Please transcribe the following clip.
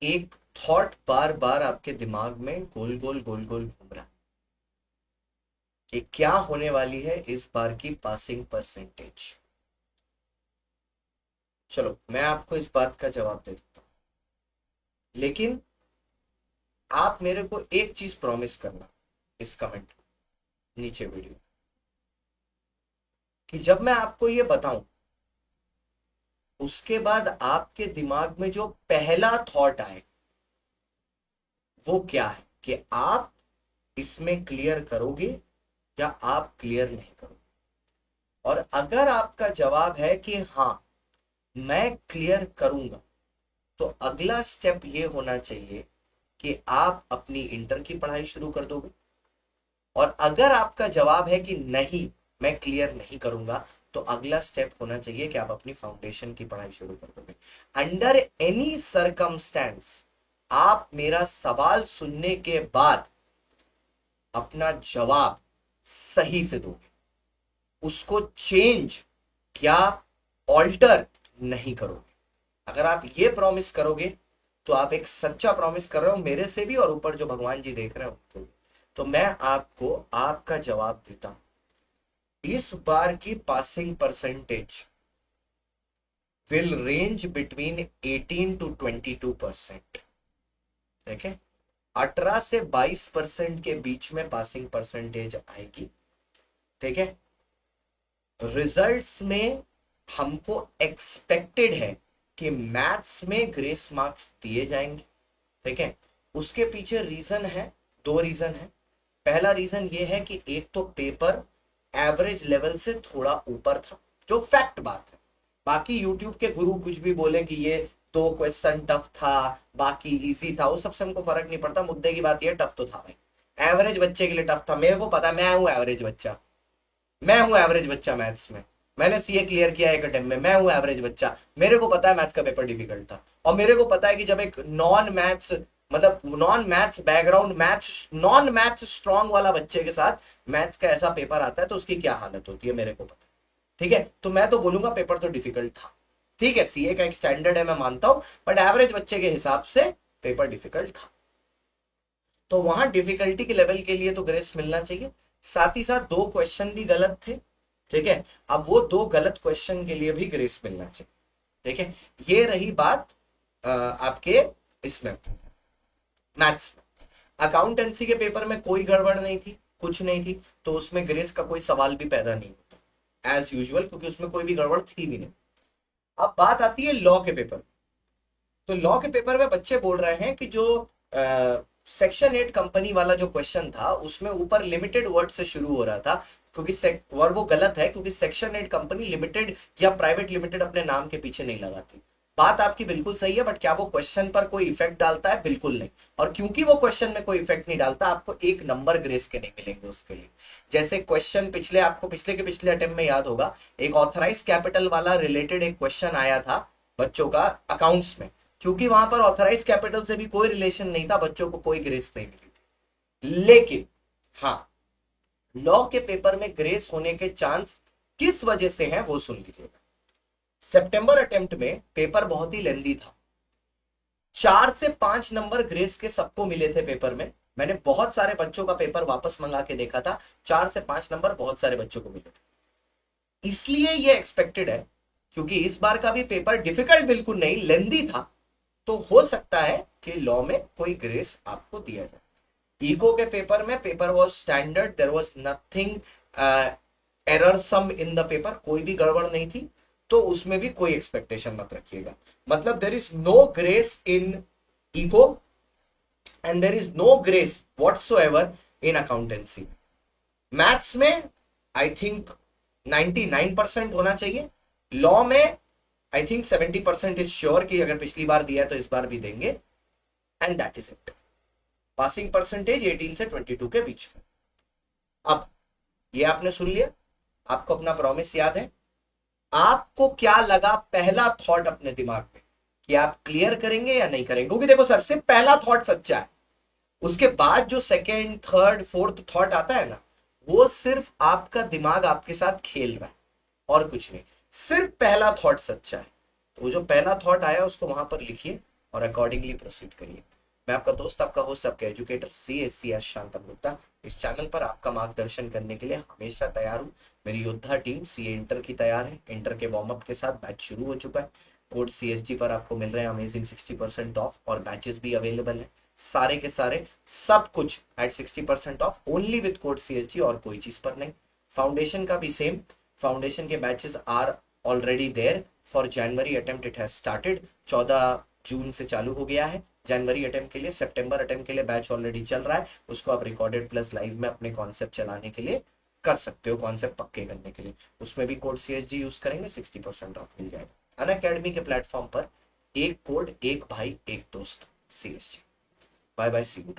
एक थॉट बार बार आपके दिमाग में गोल गोल गोल गोल घूम रहा है कि क्या होने वाली है इस बार की पासिंग परसेंटेज। चलो मैं आपको इस बात का जवाब दे देता हूं, लेकिन आप मेरे को एक चीज प्रॉमिस करना इस कमेंट नीचे वीडियो, कि जब मैं आपको ये बताऊं उसके बाद आपके दिमाग में जो पहला थॉट आए वो क्या है, कि आप इसमें क्लियर करोगे या आप क्लियर नहीं करोगे। और अगर आपका जवाब है कि हाँ मैं क्लियर करूंगा, तो अगला स्टेप ये होना चाहिए कि आप अपनी इंटर की पढ़ाई शुरू कर दोगे। और अगर आपका जवाब है कि नहीं मैं क्लियर नहीं करूंगा, तो अगला स्टेप होना चाहिए कि आप अपनी फाउंडेशन की पढ़ाई शुरू कर दोगे। अंडर एनी सरकमस्टेंस आप मेरा सवाल सुनने के बाद अपना जवाब सही से दोगे, उसको चेंज या ऑल्टर नहीं करोगे। अगर आप ये प्रॉमिस करोगे तो आप एक सच्चा प्रॉमिस कर रहे हो मेरे से भी, और ऊपर जो भगवान जी देख रहे हो उनको भी। तो मैं आपको आपका जवाब देता हूं, इस बार की passing percentage will range between 18 to 22%। ठीक है, 18 से 22% के बीच में पासिंग परसेंटेज आएगी। ठीक है, रिजल्ट्स में हमको एक्सपेक्टेड है कि मैथ्स में ग्रेस मार्क्स दिए जाएंगे। ठीक है, उसके पीछे रीजन है, दो रीजन है। पहला रीजन ये है कि एक तो पेपर एवरेज लेवल से थोड़ा ऊपर था, जो फैक्ट बात है। बाकी यूट्यूब के गुरु कुछ भी बोले कि ये दो क्वेश्चन टफ था बाकी इजी था, वो सबसे हमको फर्क नहीं पड़ता। मुद्दे की बात ये टफ तो था भाई, एवरेज बच्चे के लिए टफ था। मेरे को पता, मैं हूं एवरेज बच्चा, मैं हूं एवरेज बच्चा मैथ्स में। मैंने सीए क्लियर किया एक अटेम्प्ट में, मैं हूं एवरेज बच्चा। मेरे को पता है मैथ्स का पेपर डिफिकल्ट था, और मेरे को पता है कि जब एक नॉन मैथ्स मतलब non maths background maths non maths strong वाला बच्चे के साथ मैथ्स का ऐसा पेपर आता है तो उसकी क्या हालत होती है मेरे को पता है। ठीक है, तो मैं तो बोलूंगा पेपर तो डिफिकल्ट था। ठीक है, सीए का एक स्टैंडर्ड है मैं मानता हूं, बट एवरेज बच्चे के हिसाब से पेपर डिफिकल्ट था। तो वहां डिफिकल्टी के लेवल के लिए तो ग्रेस मिलना चाहिए। साथ ही साथ दो क्वेश्चन भी गलत थे। ठीक है, अब वो दो गलत क्वेश्चन के लिए भी ग्रेस मिलना चाहिए। ठीक है, ये रही बात आपके इसमें मैथ्स में। अकाउंटेंसी के पेपर में कोई गड़बड़ नहीं थी, कुछ नहीं थी, तो उसमें ग्रेस का कोई सवाल भी पैदा नहीं होता एज यूजुअल, क्योंकि उसमें कोई भी गड़बड़ थी भी नहीं। अब बात आती है लॉ के पेपर। तो लॉ के पेपर में बच्चे बोल रहे हैं कि जो सेक्शन 8 कंपनी वाला जो क्वेश्चन था उसमें ऊपर लिमिटेड वर्ड से शुरू हो रहा था, क्योंकि और वो गलत है, क्योंकि सेक्शन 8 कंपनी लिमिटेड या प्राइवेट लिमिटेड अपने नाम के पीछे नहीं लगाती। बात आपकी बिल्कुल सही है, बट क्या वो क्वेश्चन पर कोई इफेक्ट डालता है? बिल्कुल नहीं। और क्योंकि वो क्वेश्चन में कोई इफेक्ट नहीं डालता, आपको एक नंबर ग्रेस के नहीं मिलेंगे उसके लिए। जैसे क्वेश्चन पिछले आपको पिछले के पिछले अटेम्प्ट में याद होगा, एक ऑथराइज कैपिटल वाला रिलेटेड एक क्वेश्चन आया था बच्चों का अकाउंट्स में। क्योंकि वहां पर ऑथराइज कैपिटल से भी कोई रिलेशन नहीं था, बच्चों को कोई ग्रेस नहीं मिली थी। लेकिन हाँ, लॉ के पेपर में ग्रेस होने के चांस किस वजह से हैं वो सुन लीजिएगा। सितंबर अटेम्प्ट में पेपर बहुत ही लेंदी था, 4 से 5 नंबर ग्रेस के सबको मिले थे पेपर में। मैंने बहुत सारे बच्चों का पेपर वापस मंगा के देखा था, 4 से 5 नंबर बहुत सारे बच्चों को मिले थे। इसलिए ये एक्सपेक्टेड है, क्योंकि इस बार का भी पेपर डिफिकल्ट बिल्कुल नहीं लेंदी था, तो हो सकता है कि लॉ में कोई ग्रेस आपको दिया जाए। इको के पेपर में paper was standard, there was nothing error some in the paper, कोई भी गड़बड़ नहीं थी, तो उसमें भी कोई एक्सपेक्टेशन मत रखिएगा। मतलब there is no grace in eco and there is no grace whatsoever in accountancy. Maths में आई थिंक 99% होना चाहिए। लॉ में आई थिंक 70% इज श्योर कि अगर पिछली बार दिया तो इस बार भी देंगे, and that is it. Passing percentage 18 से 22 के बीच में। अब ये आपने सुन लिया, आपको अपना प्रॉमिस याद है। आपको क्या लगा पहला थॉट अपने दिमाग में, कि आप क्लियर करेंगे या नहीं करेंगे? क्योंकि देखो सर, सिर्फ पहला थॉट सच्चा है, उसके बाद जो सेकेंड थर्ड फोर्थ थॉट आता है ना, वो सिर्फ आपका दिमाग आपके साथ खेल रहा है और कुछ नहीं। सिर्फ पहला थॉट सच्चा है। तो जो पहला थॉट आया उसको वहां पर लिखिए, और अकॉर्डिंगली प्रोसीड करिए। मैं आपका दोस्त, आपका होस्ट, आपका एजुकेटर CSCS शांतम गुप्ता इस चैनल पर आपका मार्गदर्शन करने के लिए हमेशा तैयार हूँ। मेरी योद्धा टीम CA इंटर की तैयार है। इंटर के वार्म अप के साथ बैच शुरू हो चुका है। कोड CSG पर आपको मिल रहे हैं अमेजिंग 60% ऑफ और बैचेस भी अवेलेबल है। सारे के सारे सब कुछ at 60% off only with code CSG और कोई चीज पर नहीं। फाउंडेशन का भी सेम। फाउंडेशन के batches are already there for January attempt. It has started 14 June से चालू हो गया है जनवरी अटेम्प्ट के लिए। सितंबर अटेम्प्ट के लिए बैच ऑलरेडी चल रहा है। उसको आप रिकॉर्डेड प्लस लाइव में अपने कॉन्सेप्ट चलाने के लिए कर सकते हो, कॉन्सेप्ट पक्के करने के लिए। उसमें भी कोड CSG यूज करेंगे 60% ऑफ मिल जाएगा। अन अकेडमी के प्लेटफॉर्म पर एक कोड, एक भाई, एक दोस्त CSG। Bye bye, see you.